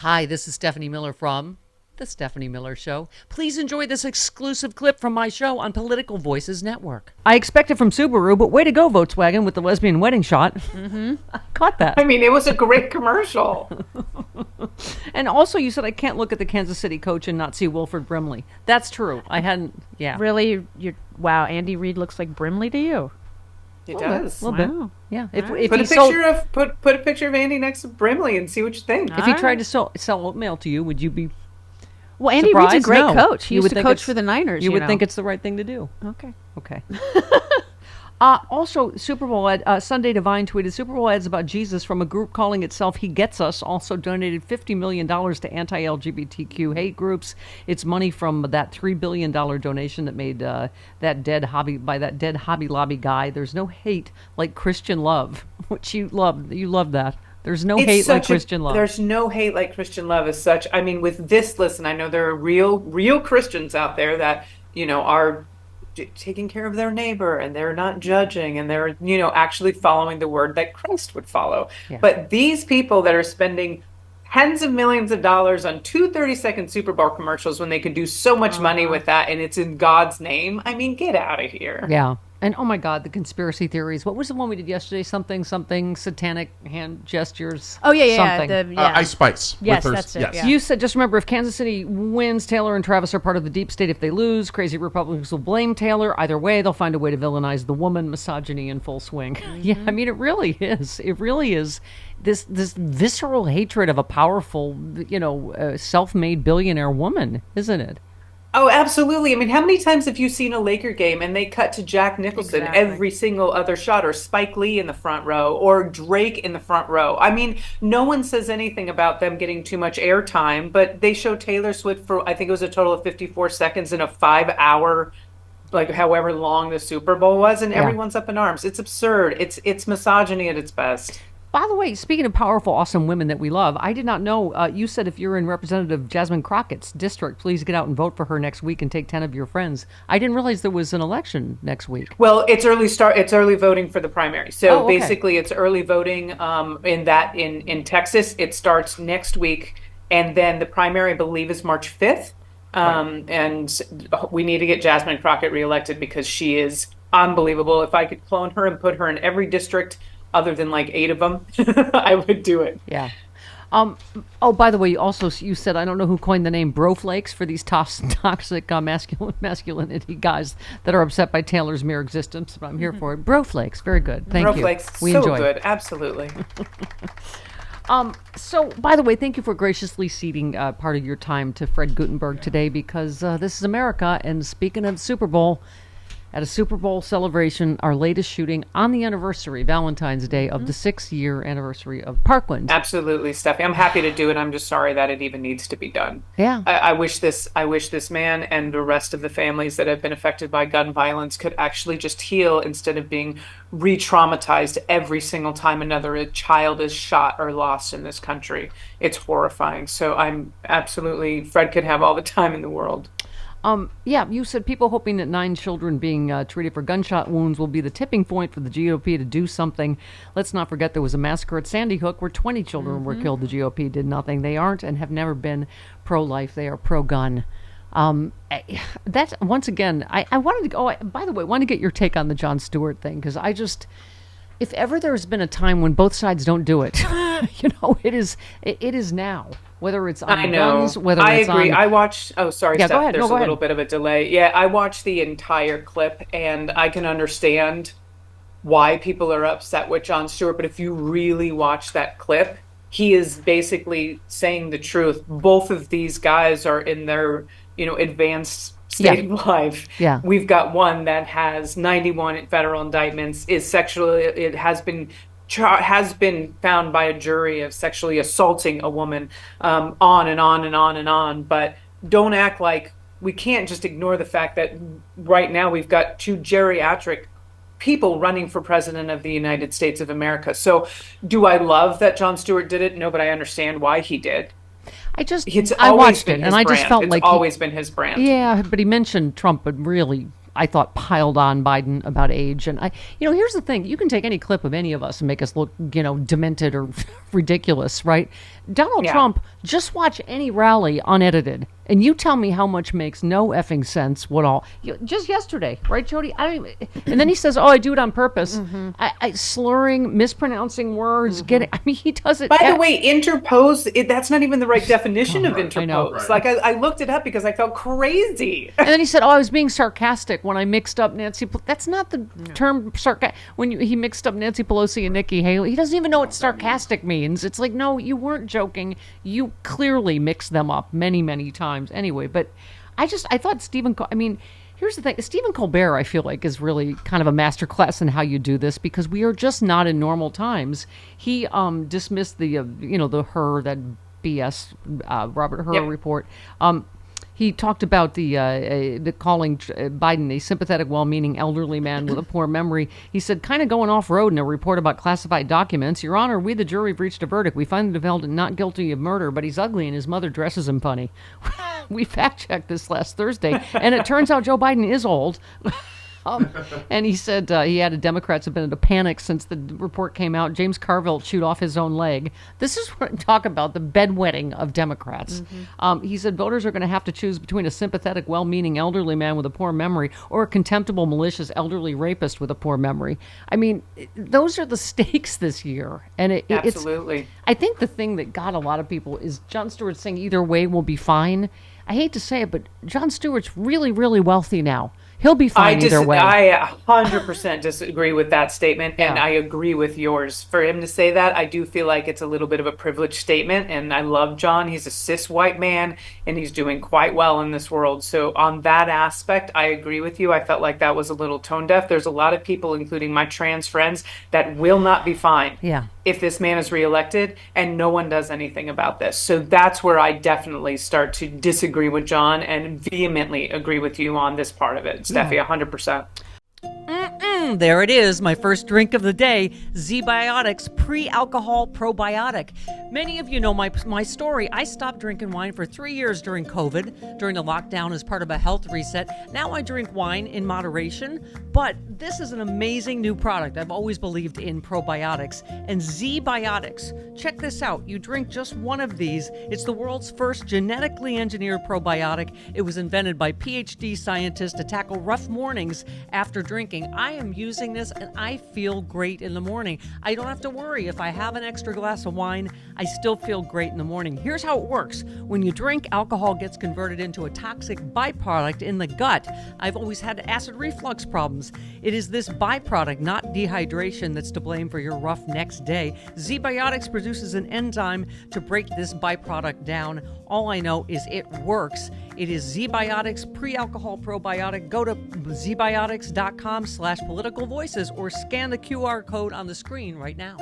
Hi, this is Stephanie Miller from The Stephanie Miller Show. Please enjoy this exclusive clip from my show on Political Voices Network. I expect it from Subaru, but way to go, Volkswagen, with the lesbian wedding shot. Mm-hmm. I caught that. I mean, it was a great commercial. And also, you said I can't look at the Kansas City coach and not see Wilford Brimley. That's true. I hadn't, yeah. Really? Wow, Andy Reid looks like Brimley to you? It does. A little bit. Yeah. If Put a picture of Andy next to Brimley and see what you think. If he tried to sell oatmeal to you, would you be Well, Andy surprised? Reid's a great No. coach. He You used would to think coach it's- for the Niners. You would know. think it's the right thing to do. Okay. Okay. Also, Super Bowl ad, Sunday Divine tweeted Super Bowl ads about Jesus from a group calling itself He Gets Us. Also donated $50 million to anti-LGBTQ hate groups. It's money from that $3 billion donation that made that dead Hobby Lobby guy. There's no hate like Christian love, which you love. You love that. There's no hate like Christian love. There's no hate like Christian love as such. I mean, with this, listen, I know there are real Christians out there that, are taking care of their neighbor and they're not judging and they're, actually following the word that Christ would follow. Yeah. But these people that are spending tens of millions of dollars on 2 30-second Super Bowl commercials when they could do so much money with that and it's in God's name, I mean, get out of here. Yeah. And oh my God, the conspiracy theories. What was the one we did yesterday? Something satanic hand gestures. Oh, yeah. Something. Ice Spice. Yes, with her, that's it, yes. yeah. You said, just remember, if Kansas City wins, Taylor and Travis are part of the deep state. If they lose, crazy Republicans will blame Taylor. Either way, they'll find a way to villainize the woman. Misogyny in full swing. Yeah, I mean, it really is. It really is. This visceral hatred of a powerful, self-made billionaire woman, isn't it? Oh, absolutely. I mean, how many times have you seen a Laker game and they cut to Jack Nicholson Exactly. every single other shot, or Spike Lee in the front row, or Drake in the front row? I mean, no one says anything about them getting too much airtime, but they show Taylor Swift for, I think it was a total of 54 seconds in a 5 hour, like however long the Super Bowl was, and everyone's up in arms. It's absurd. It's misogyny at its best. By the way, speaking of powerful, awesome women that we love, I did not know, you said if you're in Representative Jasmine Crockett's district, please get out and vote for her next week and take 10 of your friends. I didn't realize there was an election next week. Well, it's early voting for the primary. So Oh, okay. basically it's early voting in Texas. It starts next week, and then the primary, I believe, is March 5th. And we need to get Jasmine Crockett reelected because she is unbelievable. If I could clone her and put her in every district other than like 8 of them, I would do it. Yeah. Oh, by the way, you said, I don't know who coined the name broflakes for these toxic masculinity guys that are upset by Taylor's mere existence, but I'm here for it. Broflakes. Very good. Thank you. Broflakes, We so enjoy. good. Absolutely. So, by the way, thank you for graciously ceding part of your time to Fred Gutenberg today, because this is America. And speaking of Super Bowl, at a Super Bowl celebration, our latest shooting on the anniversary, Valentine's Day, of the 6-year anniversary of Parkland. Absolutely, Steffi. I'm happy to do it. I'm just sorry that it even needs to be done. Yeah. I wish this man and the rest of the families that have been affected by gun violence could actually just heal instead of being re-traumatized every single time another child is shot or lost in this country. It's horrifying. So Fred could have all the time in the world. Yeah, you said people hoping that 9 children being treated for gunshot wounds will be the tipping point for the GOP to do something. Let's not forget there was a massacre at Sandy Hook where 20 children were killed. The GOP did nothing. They aren't and have never been pro-life. They are pro-gun. That's, once again, I wanted to go, by the way, I wanted to get your take on the Jon Stewart thing, because if ever there's been a time when both sides don't do it, it is now. Whether it's on I know. guns, whether I it's agree. on... I watched. Oh, sorry, Yeah, Steph. go ahead. There's No, go a little ahead. bit of a delay. Yeah, I watched the entire clip, and I can understand why people are upset with Jon Stewart. But if you really watch that clip, he is basically saying the truth. Both of these guys are in their, advanced state of life. Yeah. We've got one that has 91 federal indictments, it has been found by a jury of sexually assaulting a woman, on and on and on and on. But don't act like we can't just ignore the fact that right now we've got 2 geriatric people running for president of the United States of America. So do I love that Jon Stewart did it? No, but I understand why he did. I watched it, been and his I just brand. felt it's like always been his brand. Yeah, but he mentioned Trump, but really I thought, piled on Biden about age. And here's the thing: you can take any clip of any of us and make us look, demented or ridiculous, right? Donald Trump, just watch any rally unedited, and you tell me how much makes no effing sense. What all? Just yesterday, right, Jody? And then he says, "Oh, I do it on purpose." Slurring, mispronouncing words, he does it. By the way, interpose, that's not even the right definition of interpose. I know. Right. Like, I looked it up because I felt crazy. And then he said, "Oh, I was being sarcastic when I mixed up Nancy." That's not the term sarcastic. He mixed up Nancy Pelosi and Nikki Haley, he doesn't even know what sarcastic means. It's like, no, you weren't joking. You clearly mixed them up many, many times. Anyway, but I thought here's the thing. Stephen Colbert, I feel like, is really kind of a masterclass in how you do this, because we are just not in normal times. He dismissed the that BS Robert Hur report. He talked about the calling Biden a sympathetic, well-meaning elderly man with a poor memory. He said, kind of going off-road in a report about classified documents. Your Honor, we, the jury, have reached a verdict. We find the defendant not guilty of murder, but he's ugly and his mother dresses him funny. We fact-checked this last Thursday, and it turns out Joe Biden is old. And he said he added Democrats have been in a panic since the report came out. James Carville chewed off his own leg. This is what I talk about, the bedwetting of Democrats. He said voters are going to have to choose between a sympathetic, well-meaning elderly man with a poor memory or a contemptible, malicious elderly rapist with a poor memory. I mean, those are the stakes this year. And Absolutely. I think the thing that got a lot of people is Jon Stewart saying either way will be fine. I hate to say it, but Jon Stewart's really, really wealthy now. He'll be fine either way. I 100% disagree with that statement, and I agree with yours. For him to say that, I do feel like it's a little bit of a privileged statement, and I love John. He's a cis white man, and he's doing quite well in this world. So on that aspect, I agree with you. I felt like that was a little tone deaf. There's a lot of people, including my trans friends, that will not be fine if this man is reelected, and no one does anything about this. So that's where I definitely start to disagree with John and vehemently agree with you on this part of it. Steffi, 100%. There it is, my first drink of the day, Z-Biotics Pre-Alcohol Probiotic. Many of you know my story. I stopped drinking wine for 3 years during COVID, during the lockdown as part of a health reset. Now I drink wine in moderation, but this is an amazing new product. I've always believed in probiotics. And Z-Biotics, check this out. You drink just one of these. It's the world's first genetically engineered probiotic. It was invented by PhD scientists to tackle rough mornings after drinking. I am using this and I feel great in the morning. I don't have to worry if I have an extra glass of wine, I still feel great in the morning. Here's how it works. When you drink, alcohol gets converted into a toxic byproduct in the gut. I've always had acid reflux problems. It is this byproduct, not dehydration, that's to blame for your rough next day. Z-Biotics produces an enzyme to break this byproduct down. All I know is it works. It is Z-Biotics Pre-Alcohol Probiotic. Go to zbiotics.com/politicalvoices or scan the QR code on the screen right now.